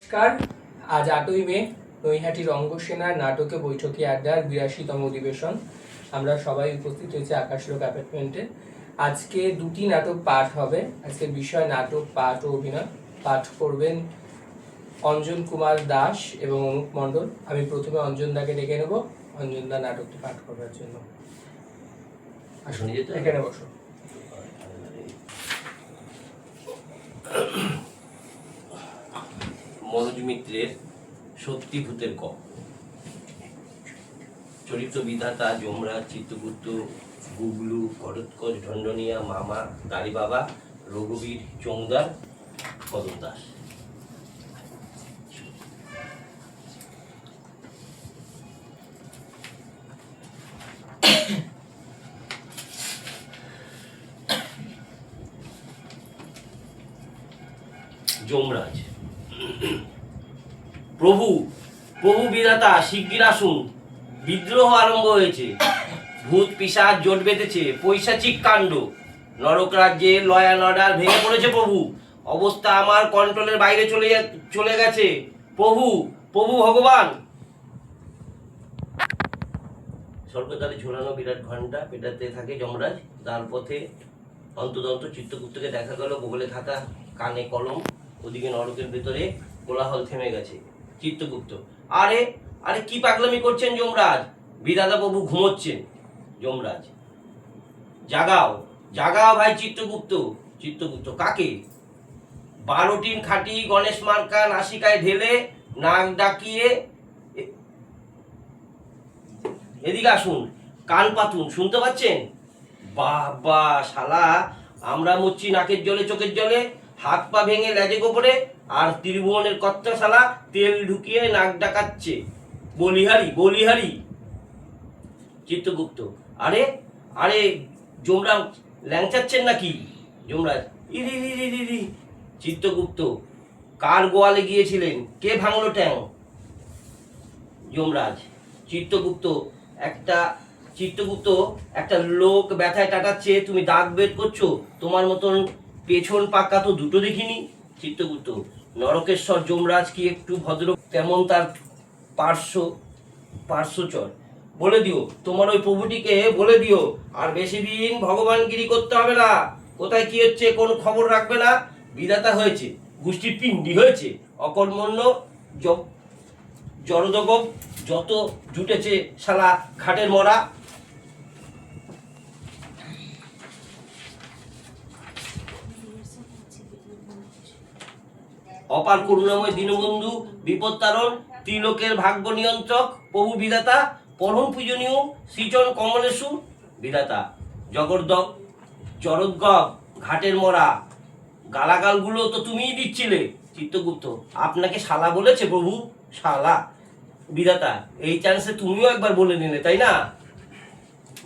নমস্কার। আজ 8ই মে নৈহাটি রঙ্গসেনার নাটকে বৈঠকি আড্ডার 82তম অধিবেশন। আমরা সবাই উপস্থিত হয়েছি আকাশলোক অ্যাপার্টমেন্টে। আজকে দুটি নাটক পাঠ হবে। আজকে বিষয় নাটক পাঠ ও অভিনয়। পাঠ করবেন অঞ্জন কুমার দাস এবং অনুপ মণ্ডল। আমি প্রথমে অঞ্জন দাকে ডেকে নেব অঞ্জন দা নাটকটি পাঠ করবার জন্য। আসুন, এখানে বসো। মনোজ মিত্রের সত্যি ভূতের ক। চরিত্র বিধাতা যমরাজ, চিত্রগুপ্ত, গুগলু, ঘটোৎকচ, ঢন্ডনিয়া, মামা, দাড়ি বাবা, রঘুবীর, চৌদার, কদম দাস। যমরাজ। প্রভু প্রভু বিধাতা শিগগির আসুন, বিদ্রোহ আরম্ভ হয়েছে, ভূত পিশাচ জোট বেঁধেছে, পৈশাচিক কাণ্ড, নরক রাজ্যে ল অ্যান্ড অর্ডার ভেঙে পড়েছে প্রভু, অবস্থা আমার কন্ট্রোলের বাইরে চলে গেছে প্রভু, প্রভু ভগবান। স্বর্গদ্বারে ঝোলানো বিরাট ঘণ্টা পেটাতে থাকে যমরাজ। তার পথে অন্তদন্ত চিত্রগুপ্তকে দেখা গেল, বগলে থাকা কানে কলম। ওদিকে নরকের ভেতরে কোলাহল থেমে গেছে। চিত্রগুপ্ত: আরে আরে কি পাগলামি করছেন যমরাজ? বিধাতা প্রভু ঘুমোচ্ছেন। যমরাজ: জাগাও জাগাও ভাই চিত্রগুপ্ত। চিত্রগুপ্ত: কাকে? 12টিন খাটি গণেশ মার্কা নাসিকায় ঢেলে নাক ডাকিয়ে এদিকে আসুন, কান পাতুন, শুনতে পাচ্ছেন? বাবা শালা, আমরা মরছি নাকের জলে চোখের জলে, হাত পা ভেঙে লেজে গোপরে, আর ত্রিভুবনের কচ্চা শালা তেল ঢুকিয়ে নাক ডাকাচ্ছে। বলিহারি বলিহারি। চিত্রগুপ্ত: আরে আরে যমরাজ ল্যাংচাচ্ছেন নাকি? যমরাজ: ইরি রি রি রি। চিত্রগুপ্ত: কার গোয়ালে গিয়েছিলেন? কে ভাঙলো ট্যাং? যমরাজ: চিত্রগুপ্ত একটা লোক ব্যথায় টাটাচ্ছে, তুমি দাগ বের করছো? তোমার মতন পেছন পাক্কা তো দুটো দেখিনি। চিত্রগুপ্ত: নরকেশ্বর যমরাজ কি একটু ভদ্র? তেমন তার পার্শ্বচর। বলে দিও তোমার ওই প্রভুটিকে, বলে দিও আর বেশি দিন ভগবানগিরি করতে হবে না। কোথায় কি হচ্ছে কোনো খবর রাখবে না। বিধাতা হয়েছে, গোষ্ঠীর পিণ্ডি হয়েছে, অকর্মণ্য জড়দগব যত জুটেছে শালা ঘাটের মরা। অপার করুণাময় দীনবন্ধু, বিপদ তারণ, ত্রিলোকের ভাগ্য নিয়ন্ত্রক প্রভু বিধাতা, পরম পূজনীয় সৃজন কমলেশু বিধাতা। জগদ্দগ ঘাটের মরা, গালাগালগুলো তো তুমিই দিচ্ছিলে। চিত্রগুপ্ত: আপনাকে শালা বলেছে প্রভু? শালা? বিধাতা: এই চান্সে তুমিও একবার বলে নিলে, তাই না?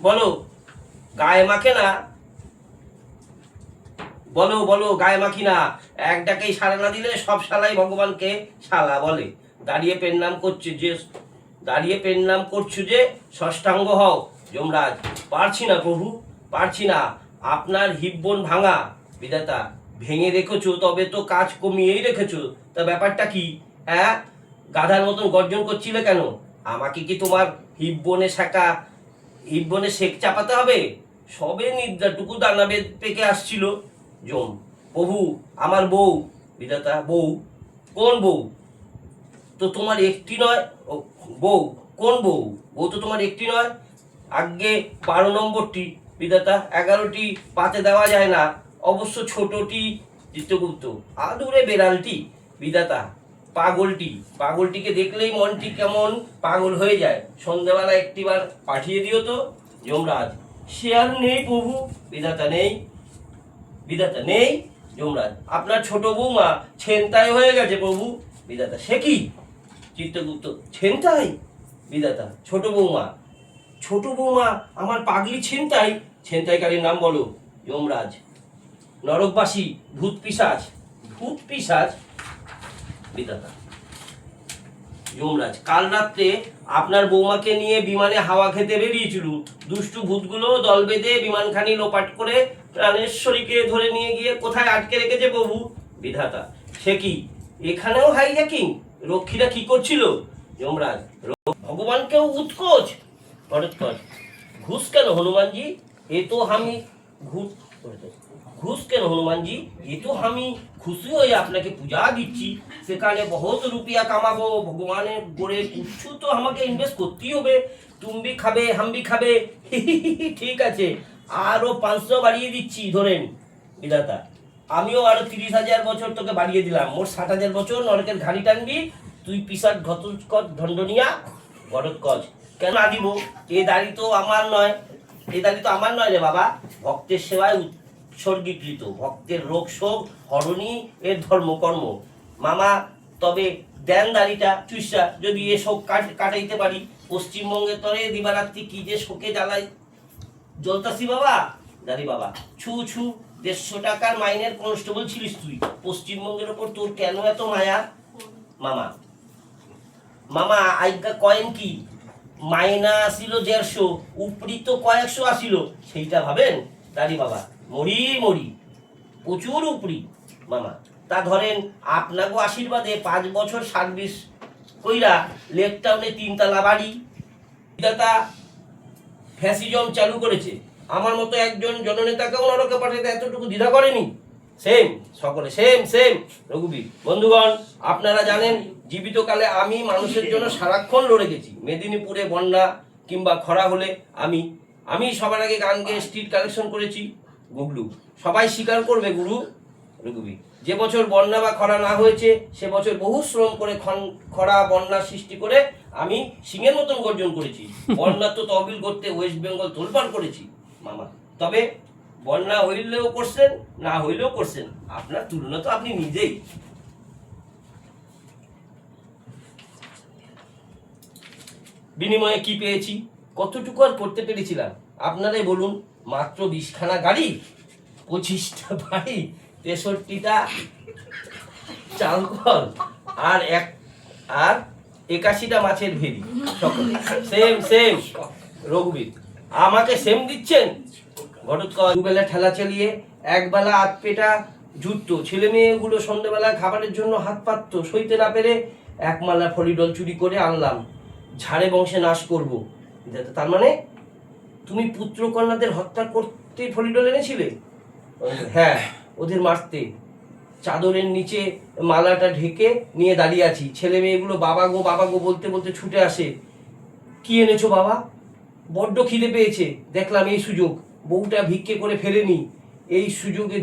বলো, গায়ে মাখে না? বলো বলো, গায়ে মাখি না? এক ডাকেই সাড়া না দিলে সব শালাই ভগবানকে শালা বলে। দাঁড়িয়ে পেন নাম করছো যে ষষ্ঠাঙ্গ হও। যমরাজ: পারছি না প্রভু, পারছি না। আপনার হিব্বন ভাঙা। বিধাতা: ভেঙে রেখেছো, তবে তো কাজ কমিয়েই রেখেছো। তা ব্যাপারটা কি? হ্যাঁ, গাধার মতন গর্জন করছিলে কেন? আমাকে কি তোমার হিব্বনে শেক চাপাতে হবে? সবে নিদ্রাটুকু দানা পেকে আসছিল। যম: প্রভু, আমার বউ। বিধাতা: বউ? কোন বউ? তো তোমার একটি নয়। বউ? কোন বউ? বউ তো তোমার একটি নয়, আগে 12 নম্বরটি। বিধাতা: 11টি পাতে দেওয়া যায় না, অবশ্য ছোটটি। চিত্রগুপ্ত: আদুরে বেড়ালটি। বিধাতা: পাগলটিকে দেখলেই মনটি কেমন পাগল হয়ে যায়। সন্ধ্যাবেলা একটিবার পাঠিয়ে দিও তো। যমরাজ: সে আর নেই প্রভু। বিধাতা: নেই? বিধাতা: নেই। যমরাজ: আপনার ছোট বৌমা ছেনতাই হয়ে গেছে প্রভু। বিধাতা: সে কি? চিত্রগুপ্ত: ছেনতাই? বিধাতা: ছোট বৌমা আমার পাগলি ছিনতাইকারীর নাম বলো। যমরাজ: নরকবাসী, ভূত পিশাচ। বিধাতা: যমরাজ: কাল রাত্রে আপনার বৌমাকে নিয়ে বিমানে হাওয়া খেতে বেরিয়েছিল। দুষ্টু ভূতগুলো দল বেঁধে বিমানখানি লোপাট করে প্রাণেশ্বরীকে ধরে নিয়ে গিয়ে কোথায় আটকে রেখেছে প্রভু। বিধাতা: সে কি? এখানেও হাইজ্যাকিং। রক্ষীরা কি করছিল যমরাজ? ভগবানকেও উৎকোচ ভরতকচ। ঘুষ কেন হনুমানজি? এ তো আমি ঘুষ কেন হনুমানজি? এ তো আমি খুশি হয়ে আপনাকে পূজা দিচ্ছি, সেখানে বহুত রুপিয়া কামাবো, ভগবানের গোড়ে কিছু তো আমাকে ইনভেস্ট করতেই হবে। তুমি খাবে, হামবি খাবে। ঠিক আছে, আরো 500 বাড়িয়ে দিচ্ছি ধরেন বিধাতা। আমিও আরো 30,000 বছর তোকে বাড়িয়ে দিলাম, মোট 60,000 বছর নরকের ঘানি টানবি তুই, পিসার ঘটোৎকচ দণ্ডনিয়া ঘটোৎকচ। কেন না দিব? এ দাড়ি তো আমার নয়, এ দাড়ি তো আমার নয় রে বাবা, ভক্তের সেবায় উৎসর্গীকৃত, ভক্তের রোগ শোক হরণী এর ধর্মকর্ম। মামা তবে দেন দাড়িটা চুষা, যদি এ শোক কাটাইতে পারি। পশ্চিমবঙ্গে তরে দিবারাত্রি কি যে শোকে জ্বালাই জ্বলতাছি বাবা। দাঁড়ি বাবা, ছু ছু, 150 টাকার মাইনের কনস্টেবল ছিলিস তুই, পশ্চিমবঙ্গের ওপর তোর কেন এত মায়া? মামা মামা আজ্ঞা কয়েন কি? মাইনা আসিল 150, উপরি তো কয়েকশো আসিল, সেইটা ভাবেন? দাঁড়ি বাবা, মরি মরি, প্রচুর উপরি মামা। তা ধরেন আপনাকে আশীর্বাদে 5 বছর সার্ভিস কইরা লেক টাউনে 3 তলা বাড়ি, দাদা ফ্যাসিজম চালু করেছে। আমার মতো একজন জননেতাকেও নরকে পাঠাতে এতটুকু দ্বিধা করেনি। সেম সকলে সেম সেম। রঘুবীর বন্ধুগণ, আপনারা জানেন জীবিতকালে আমি মানুষের জন্য সারাক্ষণ লড়ে গেছি। মেদিনীপুরে বন্যা কিংবা খরা হলে আমি সবার আগে গান গেয়ে স্ট্রিট কালেকশন করেছি। গুগলু সবাই স্বীকার করবে গুরু রঘুবীর, যে বছর বন্যা বা খরা না হয়েছে সে বছর বহু শ্রম করে খরা বন্যা সৃষ্টি করে আমি সিংহের মতন গর্জন করেছি। বন্যা তো তহবিল করতে ওয়েস্ট বেঙ্গল তোলপাড় করেছি মামা। তবে বন্যা হইলেও করছেন, না হইলেও করছেন, আপনার তুলনা তো আপনি নিজেই। বিনিময়ে কি পেয়েছি, কতটুকু আর করতে পেরেছিলাম আপনারাই বলুন। মাত্র 20খানা গাড়ি, 25টা বাড়ি, 63টা চাল কল, আর 81টা মাছের ভেরি। সকলে সেম সেম। রঘুবীর আমাকে সেম দিচ্ছেন? ঘটোৎকচ দুবেলা ঠেলা চালিয়ে একবেলা আধ পেটা জুটতো, ছেলে মেয়েগুলো সন্ধ্যেবেলা খাবারের জন্য হাত পাততো, সইতে না পেরে 1 মালা ফলিডল চুরি করে আনলাম, ঝাড়ে বংশে নাশ করব। তার মানে তুমি পুত্র কন্যাদের হত্যা করতে ফলিডল এনেছিলে? হ্যাঁ, ওদের মারতে। চাদরের নিচে মালাটা ঢেকে নিয়ে দাঁড়িয়ে আছি, ছেলে মেয়েগুলো বাবা গো বলতে বলতে ছুটে আসে। কি এনেছো বাবা? বড্ড খিদে পেয়েছে, দেখলাম এই সুযোগ, বউটা ভিক্ষে করে ফেরেনি, এই সুযোগে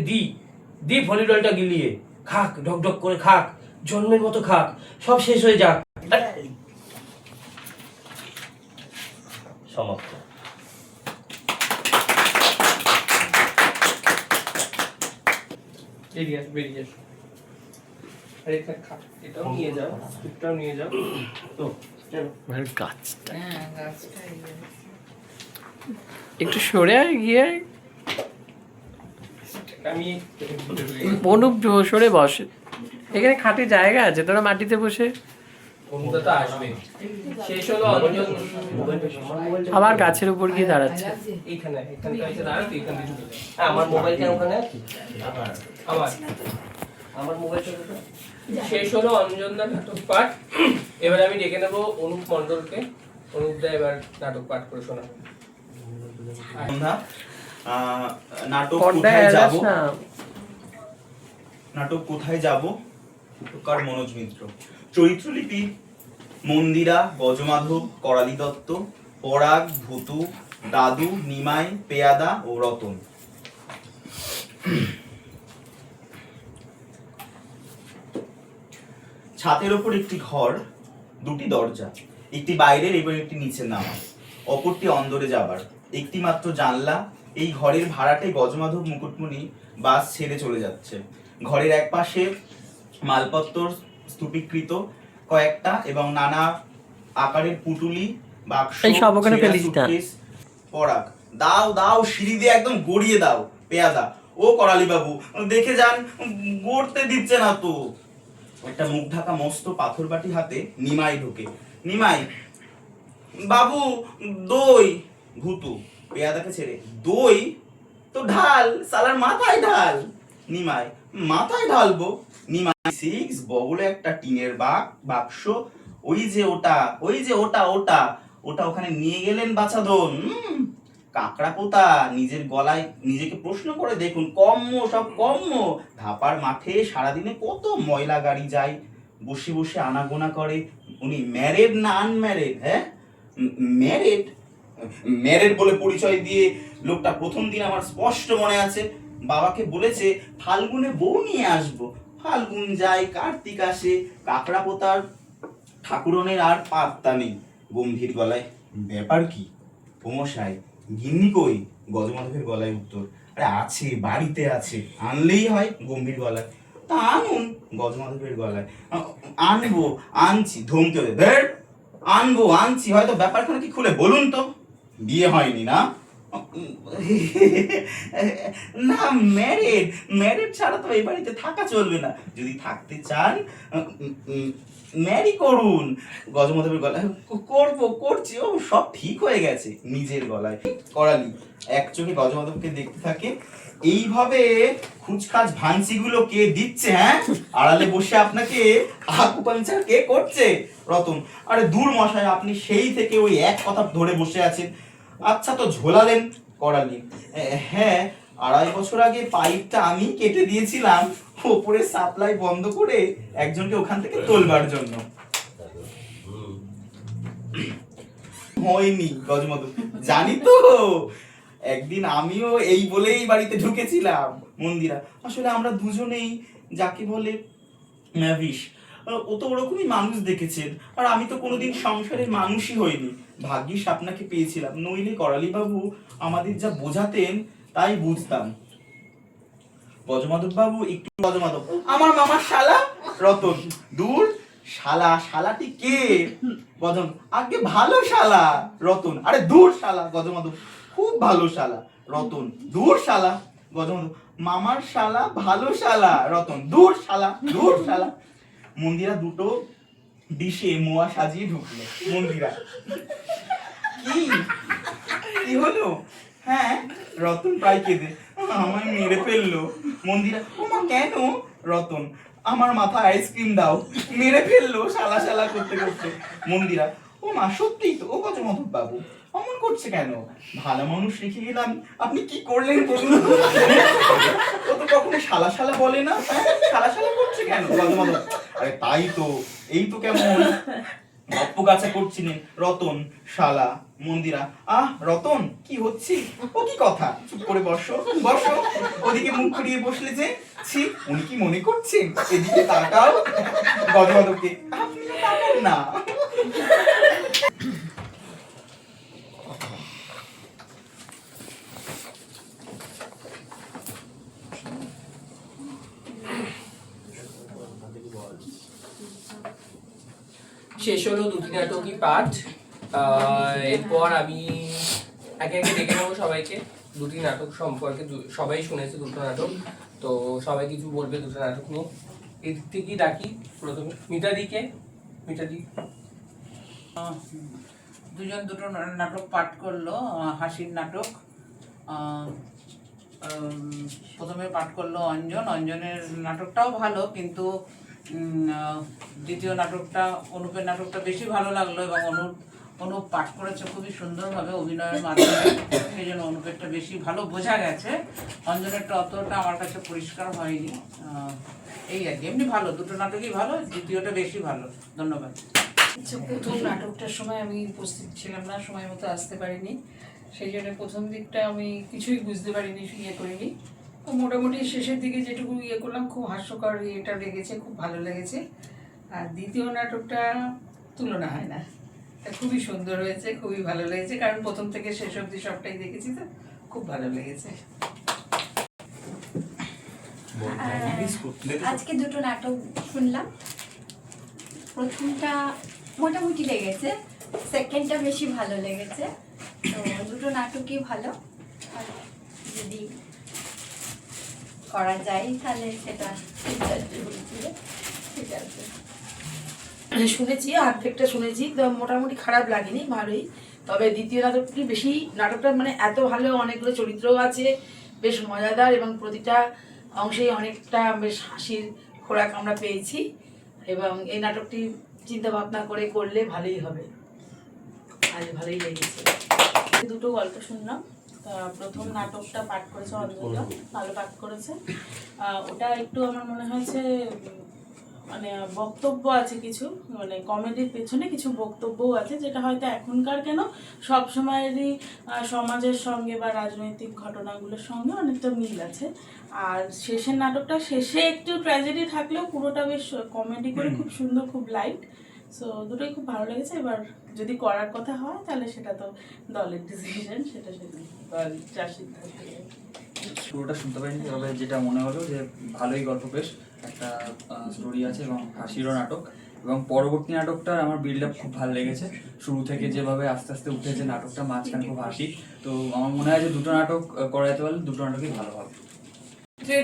দি ফলিডলটা গিলিয়ে খাক, ঢকঢক করে খাক, জন্মের মতো খাক, সব শেষ হয়ে যাক। সমাপ্ত। বেরিয়ে এসো। আর এটা খা, এটাও নিয়ে যাও, স্ক্রিপ্টটাও নিয়ে যাও। তো গাছটা একটু সরে গিয়ে আমি অনুপ সরে বসে, এখানে খাটে জায়গা আছে, তোরা মাটিতে বসে। বন্ধুরা তো আসবে। শেষ হলো অঞ্জন, আবার গাছের উপর গিয়ে দাঁড়াচ্ছে। এইখানে এসে দাঁড়াতে, এখান থেকে চলে যাও। আমার মোবাইলটা ওখানে, আমার মোবাইলটা কোথায়? শেষ হলো অঞ্জনদা নাটক পাঠ। এবার আমি ডেকে নেবো অনুপ মণ্ডলকে। অনুপদা এবার নাটক পাঠ করে শোনাবে। নাটক পর্দায় কোথায় যাব? এলাস না। নাটক কোথায় যাব? সূত্রকার মনোজ মিত্র। চরিত্রলিপি মন্দিরা, গজমাধব, করালি দত্ত, পরাগ, ভূতু, দাদু, নিমাই, পেয়াদা ও রতন। ছাদের ওপর একটি ঘর, 2টি দরজা, একটি বাইরের এবং একটি নিচের নামার, অপরটি অন্দরে যাবার, একটি মাত্র জানলা। এই ঘরের ভাড়াটে গজমাধব মুকুটমণি বাস ছেড়ে চলে যাচ্ছে। ঘরের এক পাশে মালপত্র স্তূপীকৃত কয়েকটা এবং নানা আকারের পুটুলি, বাক্স, এই সব ওখানে ছেঁড়া ফেলিস না। সুটকেস। পরাগ, দাও সিঁড়ি দিয়ে একদম গড়িয়ে দাও। পেয়াদা, ও করালি বাবু দেখে যান, গড়তে দিচ্ছে না তো। একটা মুখ ঢাকা মস্ত পাথর বাটি হাতে নিমাই ঢোকে। নিমাই, বাবু দই। ভূতু পেয়াদাকে ছেড়ে, দই তো ঢাল, সালার মাথায় ঢাল। নিমাই, মাথায় ঢালবো। নিমা 6 বগলে একটা টিনের বাক্স, ওই যে ওটা, ওই যে ওটা ওটা ওটা ওখানে নিয়ে গেলেন বাছাধন। কাঁকড়া পোতা নিজের গলায় নিজেকে প্রশ্ন করে দেখুন, কম্ম সব কম্ম। ধাপার মাঠে সারাদিনে কত ময়লা গাড়ি যায়, বসে বসে আনাগোনা করে। উনি ম্যারেড না আনম্যারেড? হ্যাঁ, ম্যারেড। ম্যারেড বলে পরিচয় দিয়ে লোকটা প্রথম দিন আমার স্পষ্ট মনে আছে বাবাকে বলেছে ফাল্গুনে বউ নিয়ে আসবো। ফাল্গুন যায়, কার্তিক আসে, কাঁকড়া পোতার ঠাকুরনের আর পাত্তা নেই। গম্ভীর গলায়, ব্যাপার কি মশাই? গিন্নি কই? গজমাধবের গলায় উত্তর, আরে আছে, বাড়িতে আছে, আনলেই হয়। গম্ভীর গলায়, তা আনুন। গজমাধবের গলায়, আনবো, আনছি। ধমকে দেয়, আনবো, আনছি, হয়তো ব্যাপারখানা কি খুলে বলুন তো। বিয়ে হয়নি না? না, ম্যারেড। ম্যারেড ছাড়া তো এই বাড়িতে থাকা চলবে না। যদি থাকতে চান ম্যারি করুন। গজমাধবের গলায়, করবো, করছি, ও সব ঠিক হয়ে গেছে। নিজের গলায় করালি এক চোখে গজমাধবকে দেখতে থাকে। এইভাবে খুচখাচ ভাঙচিগুলো কে দিচ্ছে? হ্যাঁ, আড়ালে বসে আপনাকে আকুপাঞ্চার কে করছে? রতন, আরে দূর মশাই, আপনি সেই থেকে ওই এক কথা ধরে বসে আছেন। আচ্ছা, তো ঝোলালেন? করালি, হ্যাঁ, 2.5 বছর আগে পাইপটা আমি কেটে দিয়েছিলাম ওপরে সাপ্লাই বন্ধ করে একজনকে ওখান থেকে তোলবার জন্য। হয়নি গজমাধব, জানি তো। একদিন আমিও এই বলেই বাড়িতে ঢুকেছিলাম। মন্দিরা, আসলে আমরা দুজনেই যাকে বলে ম্যাভিশ। ও তো ওরকমই মানুষ দেখেছেন, আর আমি তো কোনোদিন সংসারের মানুষই হইনি। ভাগ্যিস আপনাকে পেয়েছিলাম, নইলে করালি বাবু আমাদের যা বোঝাতেন তাই বুঝতাম। গজমাধব বাবু একটু। গজমাধব, আমার মামার শালা। রতন, দূর, শালা, শালাটি কে? গজমাধব, আগে ভালো শালা। রতন, আরে দূর শালা। গজমাধব, খুব ভালো শালা। রতন, দূর শালা। গজমাধব, মামার শালা, ভালো শালা। রতন, দূর শালা, দূর শালা। মন্দিরা দুটো ডিশে মোয়া সাজিয়ে ঢুকলো। মন্দিরা, কি কি হলো? হ্যাঁ, রতন প্রায় কেঁদে, আমায় মেরে ফেললো। মন্দিরা, ও মা, কেন? রতন, আমার মাথা আইসক্রিম দাও, মেরে ফেললো শালা শালা করতে করতে। মন্দিরা, ও মা, সত্যিই তো। ও গজমাধব বাবু অমন করছে কেন? ভালো মানুষ রেখে গেলাম, আপনি কি করলেন বলুন? ও তো কখনো শালা শালা বলে না, শালা শালা করছে কেন? গজমাধব, আরে তাই তো, এই তো কেমন গপ্প গাছা করছিলেন। রতন, শালা। মন্দিরা, রতন, কি হচ্ছে? ও কি কথা? চুপ করে বসো, বসো। ওদিকে মুখ ঘুরিয়ে বসলে যে, ছি, উনি কি মনে করছেন? এদিকে তাকাও। গজমাধবকে, আপনি তো তাকান না। শেষ হলো দুটি নাটকই পাঠ। এরপর আমি একে একে ডেকে নেবো সবাইকে। দুটি নাটক সম্পর্কে সবাই শুনেছে দুটো নাটক, তো সবাই কিছু বলবে দুটো নাটক নিয়ে। এদিক থেকেই ডাকি প্রথমে মিতাদিকে। মিতাদি, দুজন দুটো নাটক পাঠ করলো, হাসির নাটক। প্রথমে পাঠ করলো অঞ্জন। অঞ্জনের নাটকটাও ভালো, কিন্তু দ্বিতীয় নাটকটা, অনুপের নাটকটা বেশি ভালো লাগলো। এবং অনুপ পাঠ করেছে খুবই সুন্দরভাবে অভিনয়ের মাধ্যমে, সেই জন্য অনুপেরটা বেশি ভালো বোঝা গেছে। অঞ্জনেরটা অতটা আমার কাছে পরিষ্কার হয়নি। এই আর কি, এমনি ভালো, দুটো নাটকই ভালো, দ্বিতীয়টা বেশি ভালো। ধন্যবাদ। আচ্ছা, প্রথম নাটকটার সময় আমি উপস্থিত ছিলাম না, সময় মতো আসতে পারিনি, সেই জন্য প্রথম দিকটা আমি কিছুই বুঝতে পারিনি, ইয়ে করিনি। তো মোটামুটি শেষের দিকে যেটুকু ইয়ে করলাম, খুব হাস্যকর ইয়েটা লেগেছে, খুব ভালো লেগেছে। আর দ্বিতীয় নাটকটা তুলনা হয় না, তা খুবই সুন্দর হয়েছে, খুবই ভালো লেগেছে, কারণ প্রথম থেকে শেষ অবধি সবটাই দেখেছি, তো খুব ভালো লেগেছে। আজকে দুটো নাটক শুনলাম। প্রথমটা মোটামুটি লেগেছে, সেকেন্ডটা বেশি ভালো লেগেছে। তো দুটো নাটকই ভালো, আর যদি করা যায় তাহলে সেটা ঠিক আছে। শুনেছি, অর্ধেকটা শুনেছি, তো মোটামুটি খারাপ লাগেনি, ভালোই। তবে দ্বিতীয় নাটকটি বেশি, নাটকটা মানে এত ভালো, অনেকগুলো চরিত্রও আছে, বেশ মজাদার, এবং প্রতিটা অংশেই অনেকটা বেশ হাসির খোরাক আমরা পেয়েছি এবং এই নাটকটি চিন্তা ভাবনা করে করলে ভালোই হবে। আজ ভালোই লেগেছে। দুটো গল্প শুনলাম। প্রথম নাটকটা পাঠ করেছে অঞ্জনা, ভালো পাঠ করেছে। ওটা একটু আমার মনে হয়েছে মানে বক্তব্য আছে কিছু, মানে কমেডির পেছনে কিছু বক্তব্যও আছে, যেটা হয়তো এখনকার কেন সব সময়েরই সমাজের সঙ্গে বা রাজনৈতিক ঘটনাগুলোর সঙ্গে অনেকটা মিল আছে। আর শেষের নাটকটা শেষে একটু ট্র্যাজেডি থাকলেও পুরোটা বেশ কমেডি করে খুব সুন্দর, খুব লাইট। সো দুটোই খুব ভালো লেগেছে। এবার যদি করার কথা হয় তাহলে সেটা তো দলের ডিসিশন, সেটা যা সিদ্ধান্ত নেবে। পুরোটা শুনতে পারিনি, তবে যেটা মনে হলো যে ভালোই গল্প, বেশ একটা স্টোরি আছে এবং হাসিরও নাটক। এবং পরবর্তী নাটকটা আমার বিল্ড আপ খুব ভালো লেগেছে, শুরু থেকে যেভাবে আস্তে আস্তে উঠেছে নাটকটা, মাঝখানে খুব হাসি। তো আমার মনে হয় যে দুটো নাটক করা যেতে পারলে দুটো নাটকই ভালো হবে।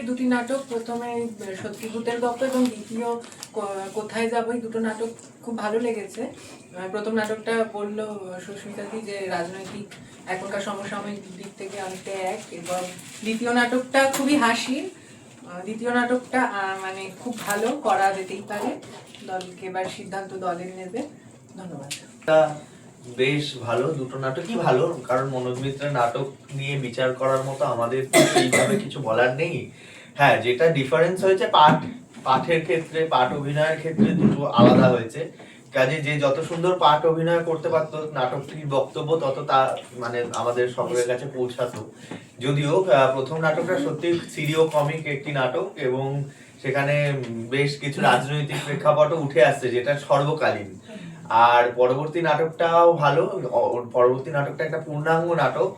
দুটি নাটক, প্রথমে সত্যি ভূতের গল্প এবং দ্বিতীয় কোথায় যাবো, এই দুটো নাটক খুব ভালো লেগেছে। প্রথম নাটকটা বললো সুস্মিতাদি যে রাজনৈতিক এখনকার সমসাময়িক দিক থেকে অনেকটা এক, এবং দ্বিতীয় নাটকটা খুবই হাসির। দ্বিতীয় নাটকটা মানে খুব ভালো, করা যেতেই পারে। দলকে এবার সিদ্ধান্ত দলের নেবে। ধন্যবাদ। বেশ ভালো, দুটো নাটকই ভালো, কারণ মনোজ মিত্রের নাটক নিয়ে বিচার করার মতো আমাদের সেইভাবে কিছু বলার নেই। হ্যাঁ, যেটা ডিফারেন্স হয়েছে পাঠের ক্ষেত্রে, পাঠ অভিনয়ের ক্ষেত্রে দুটো আলাদা হয়েছে। কাজে যে যত সুন্দর পাঠ অভিনয় করতে পারতো, নাটকটির বক্তব্য তত তা মানে আমাদের সকলের কাছে পৌঁছাতো। যদিও প্রথম নাটকটা সত্যি সিরিও কমিক একটি নাটক এবং সেখানে বেশ কিছু রাজনৈতিক প্রেক্ষাপটও উঠে আসছে, যেটা সর্বকালীন। আর পরবর্তী নাটকটাও ভালো, পরবর্তী নাটকটা একটা পূর্ণাঙ্গ নাটক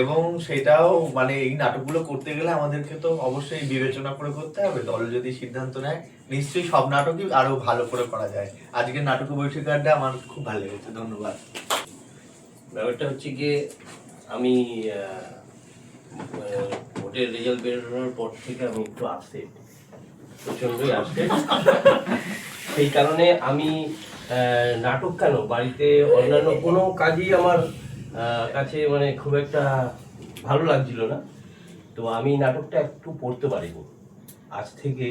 এবং সেটাও মানে এই নাটকগুলো করতে গেলে আমাদেরকে তো অবশ্যই বিবেচনা করে করতে হবে। দল যদি সিদ্ধান্ত নেয় নিশ্চয়ই সব নাটকই আরো ভালো করে করা যায়। আজকের নাটক বৈঠক আড্ডা আমার খুব ভালো লেগেছে, ধন্যবাদ। ব্যাপারটা হচ্ছে গিয়ে আমি ভোটের রেজাল্ট বেরোনোর পর থেকে আমি একটু আসতে প্রচন্ডই আসতে, সেই কারণে আমি নাটক কেন, বাড়িতে অন্যান্য কোনো কাজই আমার কাছে মানে খুব একটা ভালো লাগছিল না। তো আমি নাটকটা একটু পড়তে পারিনি। আজ থেকে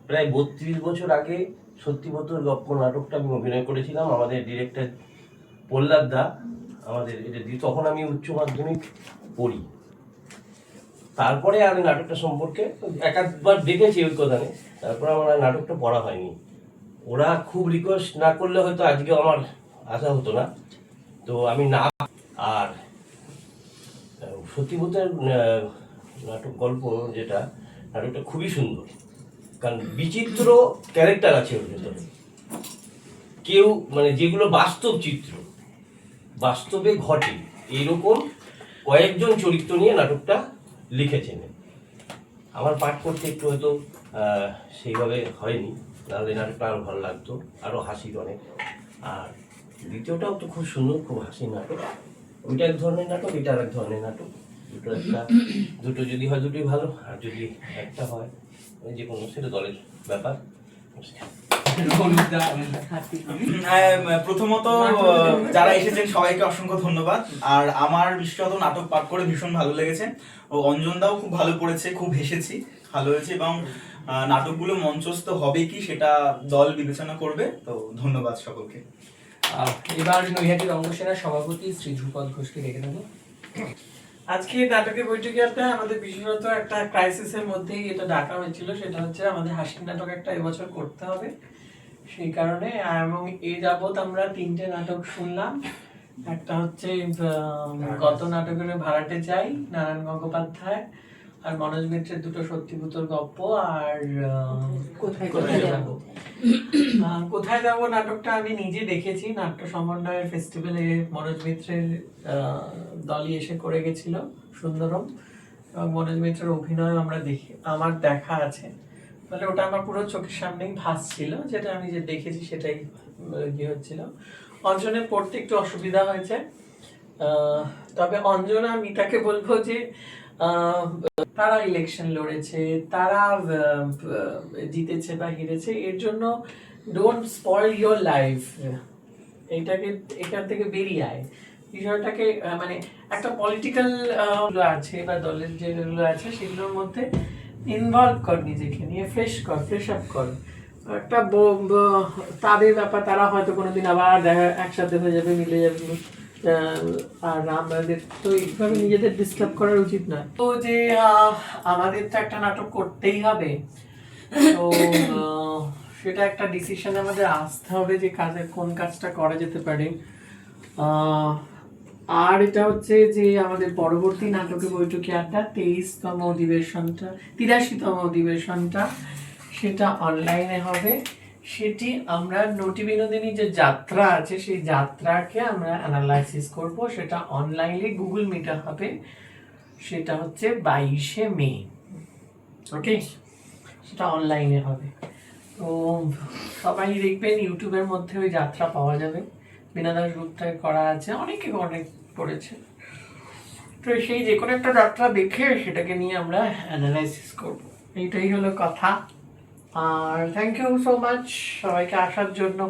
প্রায় 32 বছর আগে সত্যি ভূতের গল্প নাটকটা আমি অভিনয় করেছিলাম। আমাদের ডিরেক্টর প্রহ্লাদ দা আমাদের এটা দিয়ে, তখন আমি উচ্চ মাধ্যমিক পড়ি। তারপরে আমি নাটকটা সম্পর্কে একবার দেখেছি ওই কথা নেই, তারপরে আমার নাটকটা পড়া হয়নি। ওরা খুব রিকোয়েস্ট না করলে হয়তো আজকে আমার আসা হতো না। তো আমি না, আর সত্যি ভূতের নাটক গল্প যেটা, নাটকটা খুবই সুন্দর, কারণ বিচিত্র ক্যারেক্টার আছে ওর ভেতরে। কেউ মানে যেগুলো বাস্তব চিত্র, বাস্তবে ঘটে, এইরকম কয়েকজন চরিত্র নিয়ে নাটকটা লিখেছেন। আমার পাঠ করতে একটু হয়তো সেইভাবে হয়নি, নাহলে নাটকটা আরও ভালো লাগতো, আরও হাসির অনেক। আর দ্বিতীয়টাও তো খুব সুন্দর, খুব হাসির নাটক। ওইটা এক ধরনের নাটক, এটা আর এক ধরনের নাটক। দুটো যদি হয় দুটোই ভালো, আর যদি একটা হয় যে কোনো, সেটা দলের ব্যাপার। প্রথমত যারা এসেছেন সবাইকে অসংখ্য ধন্যবাদ। আর আমার বিশেষত নাটক পাঠ করে ভীষণ ভালো লেগেছে, ও অঞ্জনদাও খুব ভালো পড়েছে, খুব হেসেছি, ভালো হয়েছে। এবং নাটকগুলো মঞ্চস্থ হবে কি সেটা দল বিবেচনা করবে। তো ধন্যবাদ সকলকে। এবার নৈহাটি রঙ্গসেনার সভাপতি শ্রী ধ্রুপদ ঘোষকে ডেকে নেব। আজকে নাটকের বৈঠকে আমাদের বিশেষত একটা ক্রাইসিসের মধ্যেই এটা ডাকা হয়েছিল, সেটা হচ্ছে আমাদের হাসির নাটক একটা এবছর করতে হবে। সেই কারণে এবং এই যাবৎ আমরা 3টে নাটক শুনলাম। একটা হচ্ছে গত নাটকের ভাড়াটে যাই, নারায়ণ গঙ্গোপাধ্যায়, আর মনোজ মিত্রের দুটো সত্যি ভূতের গল্প, আর কোথায় যাব নাটকটা আমি নিজে দেখেছি। নাট্য সমন্বয়ের ফেস্টিভ্যালে মনোজ মিত্রের দলই এসে করে গেছিল সুন্দরম, এবং মনোজ মিত্রের অভিনয় আমরা দেখি, আমার দেখা আছে, মানে ওটা আমার পুরো চোখের সামনেই ভাসছিল, যেটা আমি যে দেখেছি সেটাই ইয়ে হচ্ছিল। অঞ্জনের পড়তে একটু অসুবিধা হয়েছে, তবে অঞ্জনা মিতাকে বলবো যে তারা ইলেকশন লড়েছে, তারা জিতেছে বা হেরেছে, এর জন্য ডোন্ট স্পয়েল ইয়োর লাইফ, এখান থেকে বেরিয়ে আয়। বিষয়টাকে মানে একটা পলিটিক্যাল আছে বা দলের যেগুলো আছে সেগুলোর মধ্যে ইনভলভ কর নিজেকে নিয়ে, ফ্রেশ আপ কর। একটা তাদের ব্যাপার, তারা হয়তো কোনোদিন আবার দেখা একসাথে হয়ে যাবে, মিলে যাবে, আর আমাদের তো এইভাবে নিজেদের ডিস্টার্ব করার উচিত নয়। তো যে আমাদের তো একটা নাটক করতেই হবে, তো সেটা একটা ডিসিশনে আমাদের আসতে হবে যে কোন কাজটা করা যেতে পারে। আর এটা হচ্ছে যে আমাদের পরবর্তী নাটকে বৈঠকি আড্ডা 83তম অধিবেশনটা সেটা অনলাইনে হবে। সেটি আমরা নটি বিনোদিনী যে যাত্রা আছে সেই যাত্রাকে আমরা অ্যানালাইসিস করব, সেটা অনলাইনে গুগল মিটে হবে, সেটা হচ্ছে 22শে মে। ওকে, সেটা অনলাইনে হবে। তো সবাই দেখবেন ইউটিউবের মধ্যে ওই যাত্রা পাওয়া যাবে, বীণা দাশগুপ্তের করা আছে, অনেকে অনেক করেছে। তো সেই যে কোনো একটা যাত্রা দেখে সেটাকে নিয়ে আমরা অ্যানালাইসিস করব, এইটাই হলো কথা। আর থ্যাংক ইউ সো মাচ সবাইকে আসার জন্য।